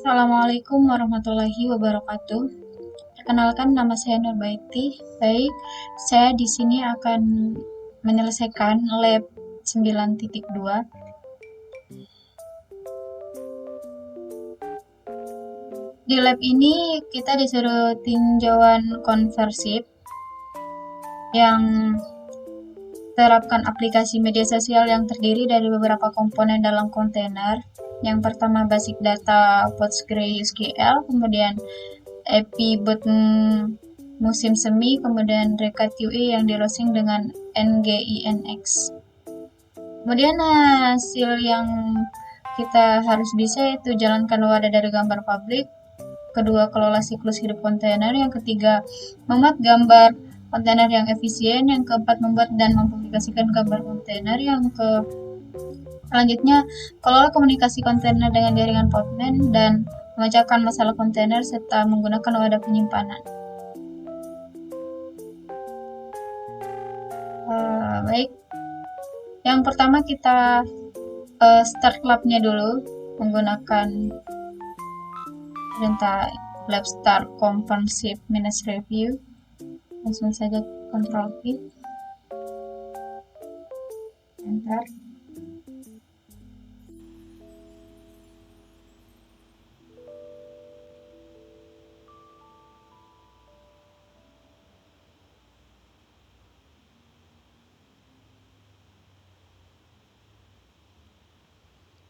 Assalamualaikum warahmatullahi wabarakatuh. Perkenalkan, nama saya Nurbaiti. Baik, saya di sini akan menyelesaikan lab 9.2. Di lab ini kita disuruh tinjauan konversif yang terapkan aplikasi media sosial yang terdiri dari beberapa komponen dalam kontainer. Yang pertama basic data PostgreSQL, kemudian API buat musim semi, kemudian rekat UI yang di lossing dengan NGINX. Kemudian hasil yang kita harus bisa yaitu jalankan wadah dari gambar publik, kedua kelola siklus hidup kontainer, yang ketiga membuat gambar kontainer yang efisien, yang keempat membuat dan mempublikasikan gambar kontainer, yang selanjutnya kelola komunikasi kontainer dengan jaringan Postman dan memecahkan masalah kontainer serta menggunakan wadah penyimpanan. Baik, yang pertama kita start labnya dulu menggunakan perintah lab start comprehensive minus review. Langsung saja Ctrl V, enter.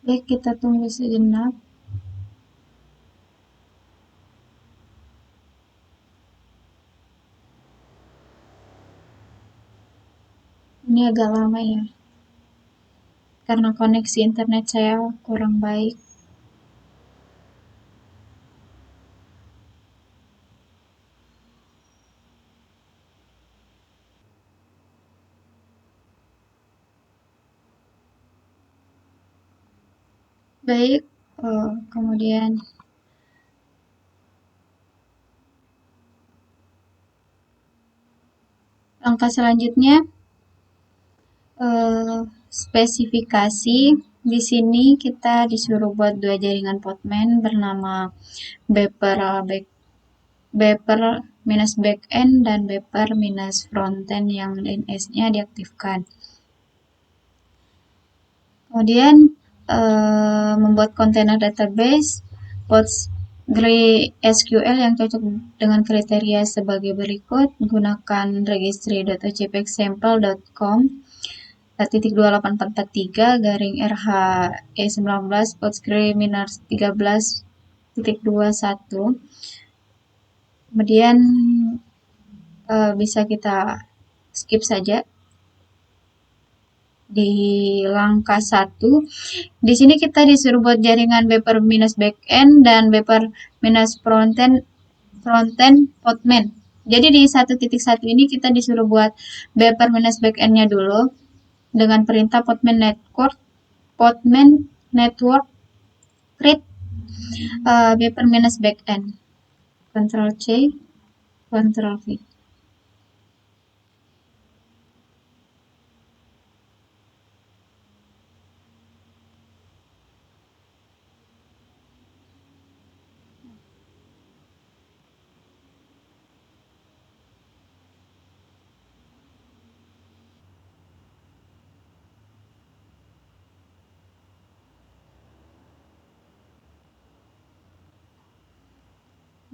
Baik, kita tunggu sejenak. Ini agak lama ya, karena koneksi internet saya kurang baik. Baik, kemudian langkah selanjutnya spesifikasi. Di sini kita disuruh buat dua jaringan Postman bernama beper minus backend dan beper minus frontend yang DNS-nya diaktifkan. Kemudian membuat kontainer database PostgreSQL yang cocok dengan kriteria sebagai berikut. Gunakan registry.ocpexample.com .28443 garing RH-E19 Postgre minus 13.21. Kemudian bisa kita skip saja di langkah 1. Di sini kita disuruh buat jaringan beper minus backend dan beper minus frontend Postman. Jadi di 1.1 ini kita disuruh buat beper minus backend-nya dulu dengan perintah Postman network create beper minus backend. Ctrl C, Ctrl V.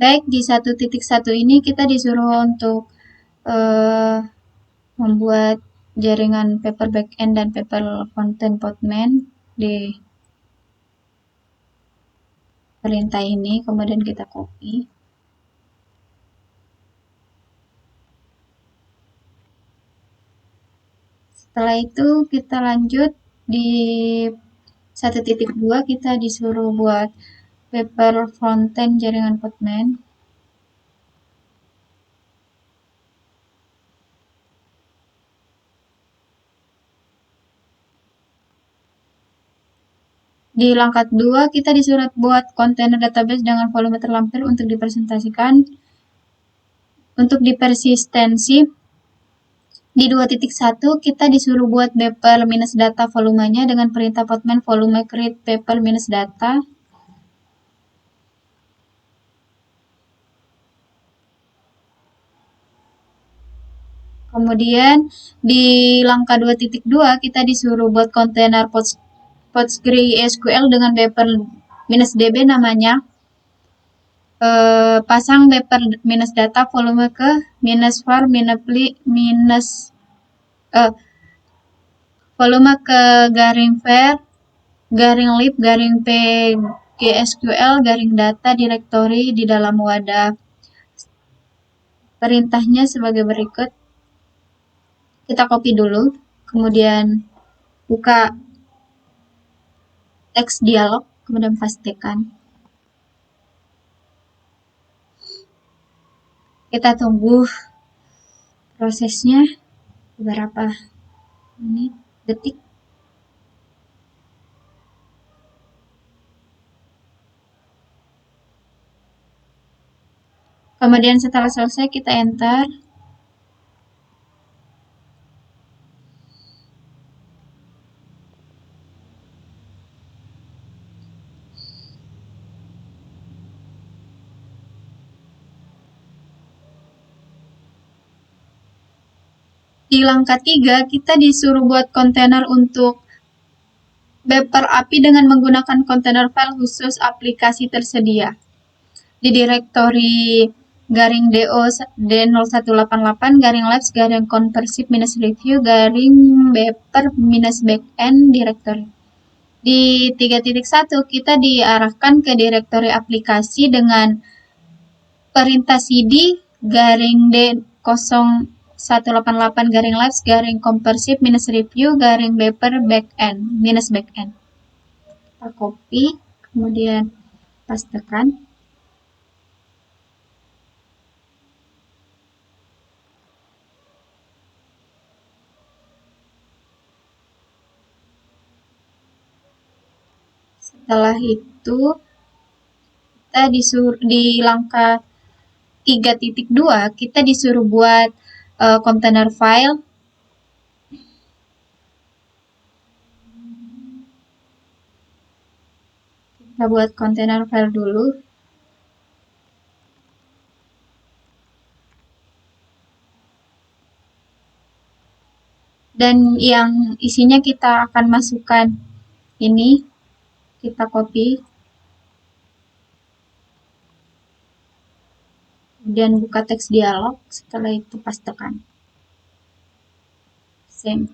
Baik, di 1.1 ini kita disuruh untuk membuat jaringan paper backend dan paper frontend Postman di perintah ini, kemudian kita copy. Setelah itu kita lanjut di 1.2 kita disuruh buat paper frontend jaringan Postman. Di langkah 2 kita disuruh buat kontainer database dengan volume terlampir untuk dipresentasikan. Untuk dipersistensi di 2.1 kita disuruh buat beper minus data volumenya dengan perintah Postman volume create beper minus data. Kemudian di langkah 2.2 kita disuruh buat kontainer PostgreSQL dengan beper -db namanya. Pasang beper minus data volume ke minus var minus volume ke garing var garing lib garing pgsql garing data directory di dalam wadah. Perintahnya sebagai berikut. Kita copy dulu, kemudian buka teks dialog, kemudian pastikan. Kita tunggu prosesnya beberapa menit, detik. Kemudian setelah selesai kita enter. Di langkah 3 kita disuruh buat kontainer untuk beper API dengan menggunakan kontainer file khusus aplikasi tersedia. Di direktori garing do d0188 garing labs garing conversive minus review garing beper minus backend directory. Di 3.1 kita diarahkan ke direktori aplikasi dengan perintah cd garing d0188 garing labs garing conversive minus review garing beper backend minus backend. Kita copy, kemudian pastekan. Setelah itu kita disuruh di langkah 3.2 kita disuruh buat kontainer file. Kita buat kontainer file dulu. Dan yang isinya kita akan masukkan ini, kita copy. Kemudian buka teks dialog, setelah itu pastekan. Same.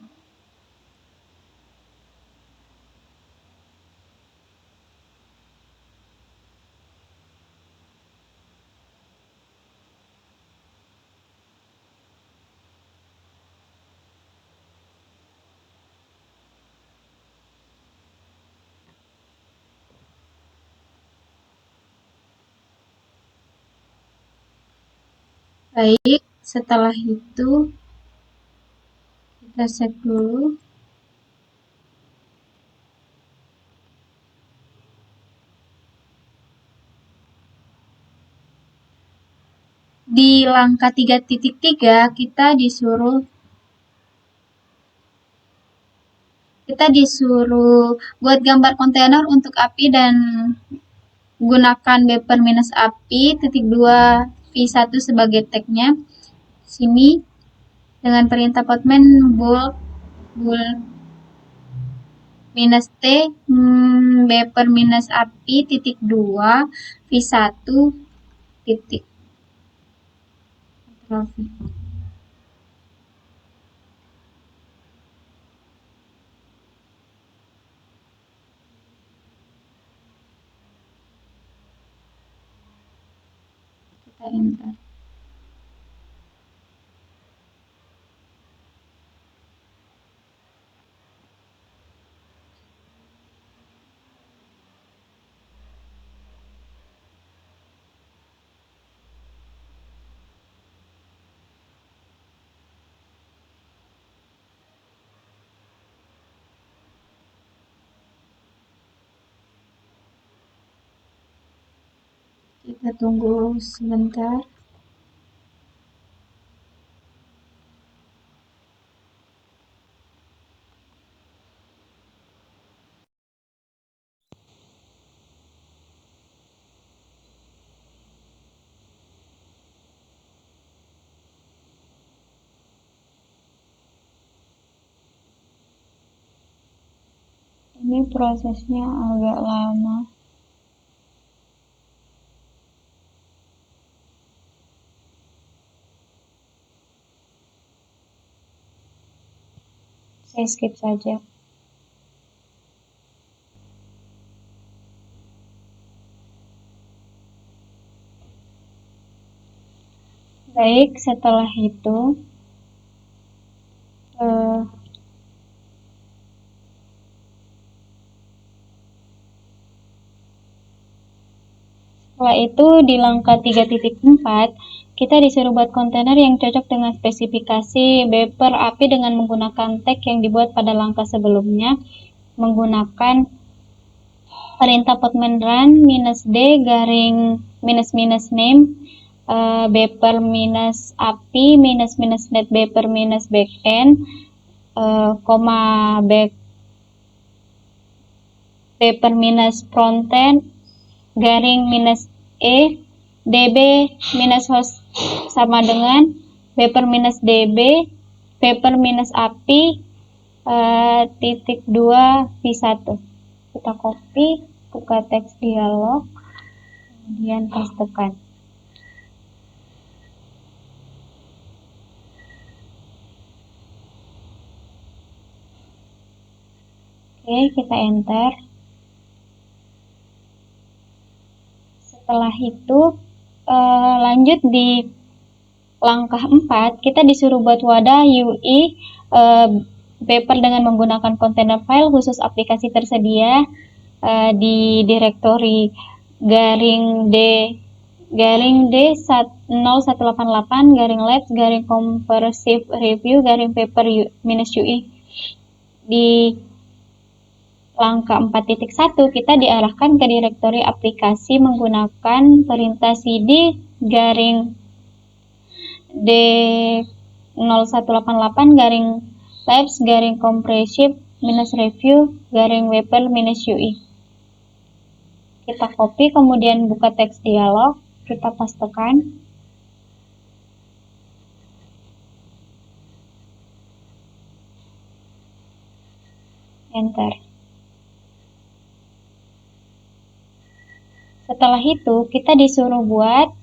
Baik, setelah itu kita save dulu. Di langkah 3.3 kita disuruh buat gambar kontainer untuk API dan gunakan beper minus API -2 v1 sebagai tagnya. Sini dengan perintah postman bool minus t beper minus API -2 v1 titik. Kita enter. Kita tunggu sebentar. Ini prosesnya agak lama. Saya skip saja. Baik, setelah itu setelah itu di langkah 3.4 kita disuruh buat kontainer yang cocok dengan spesifikasi beper API dengan menggunakan tag yang dibuat pada langkah sebelumnya, menggunakan perintah podman run -d garing -name beper -api -net beper -backend koma beper -frontend garing -e db -host sama dengan beper -db beper -api -2 v1. Kita copy, buka teks dialog, kemudian pastekan. Oke, kita enter. Setelah itu lanjut di langkah 4, kita disuruh buat wadah UI beper dengan menggunakan kontainer file khusus aplikasi tersedia di direktori garing d0188 garing labs garing comprehensive review garing paper -ui. Di langkah 4.1 kita diarahkan ke direktori aplikasi menggunakan perintah cd garing d0188 garing labs garing comprehensive -review garing paper -ui. Kita copy, kemudian buka teks dialog, kita pastekan. Enter. Setelah itu kita disuruh buat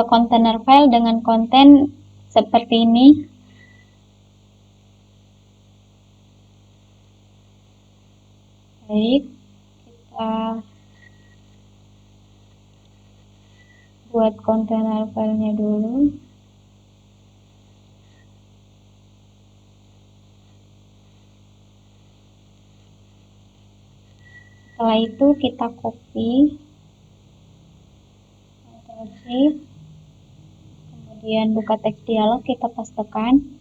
kontainer file dengan konten seperti ini. Baik, kita buat kontainer filenya dulu. Setelah itu kita copy, kemudian buka teks dialog, kita pastekan.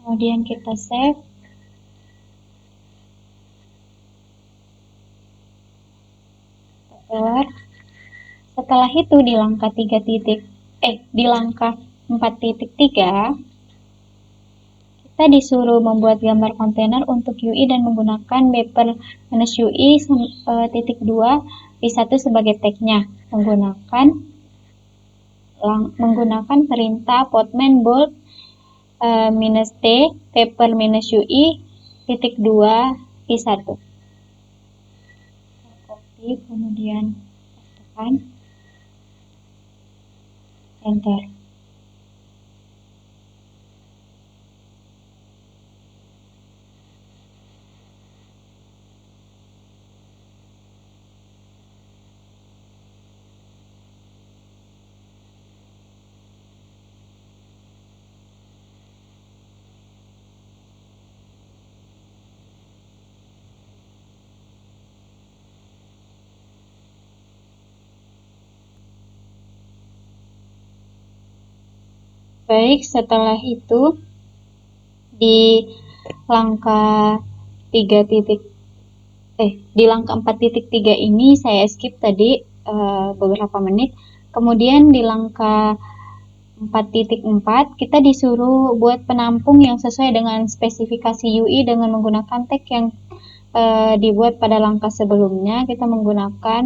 Kemudian kita save. Setelah itu di langkah 4.3 kita disuruh membuat gambar kontainer untuk UI dan menggunakan beper -ui -2 v1 sebagai tagnya, menggunakan perintah podman bold -d beper -ui -2 v1. Copy, kemudian pastekan. Enter. Baik, setelah itu di langkah 4.3 ini saya skip tadi beberapa menit. Kemudian di langkah 4.4 kita disuruh buat penampung yang sesuai dengan spesifikasi UI dengan menggunakan tag yang dibuat pada langkah sebelumnya. Kita menggunakan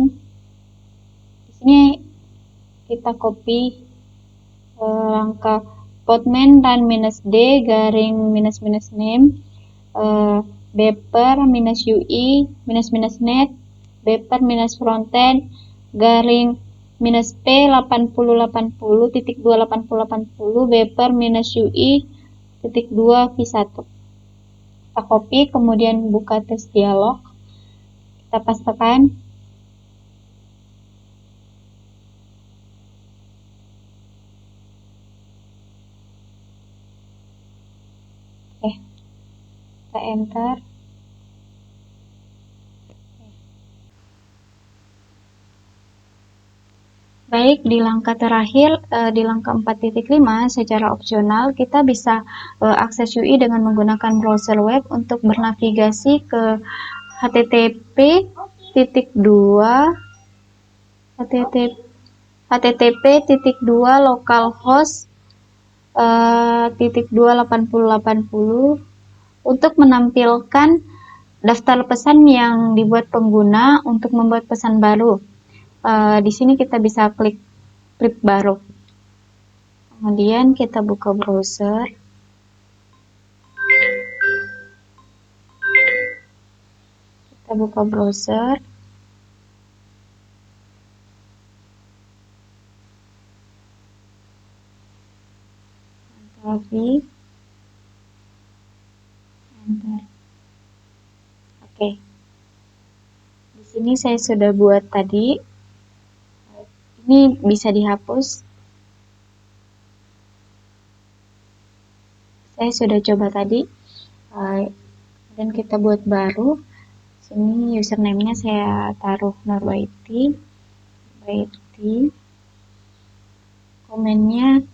di sini kita copy langkah Postman run -d garing -- name beper -ui -net beper -frontend garing -p 8080.28080 beper -ui .2 v1. Kita copy, kemudian buka tes dialog, kita pastekan. Oke, kita enter. Baik, di langkah terakhir, di langkah 4.5, secara opsional kita bisa akses UI dengan menggunakan browser web untuk bernavigasi ke http://localhost /8080 untuk menampilkan daftar pesan yang dibuat pengguna untuk membuat pesan baru. Di sini kita bisa klik print baru. Kemudian kita buka browser. Kita buka browser. Enter. Oke. Di sini saya sudah buat tadi. Ini bisa dihapus. Saya sudah coba tadi. Dan kita buat baru. Sini username-nya saya taruh Nurbaiti. Komennya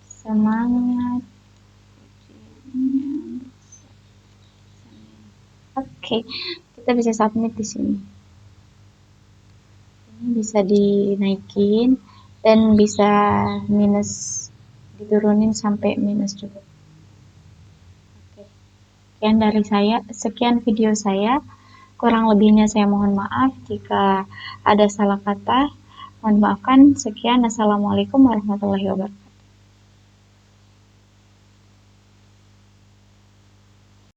semangat. Oke, kita bisa submit di sini. Ini bisa dinaikin dan bisa minus, diturunin sampai minus juga. Oke. Sekian video saya. Kurang lebihnya saya mohon maaf jika ada salah kata. Mohon maafkan. Sekian. Assalamualaikum warahmatullahi wabarakatuh.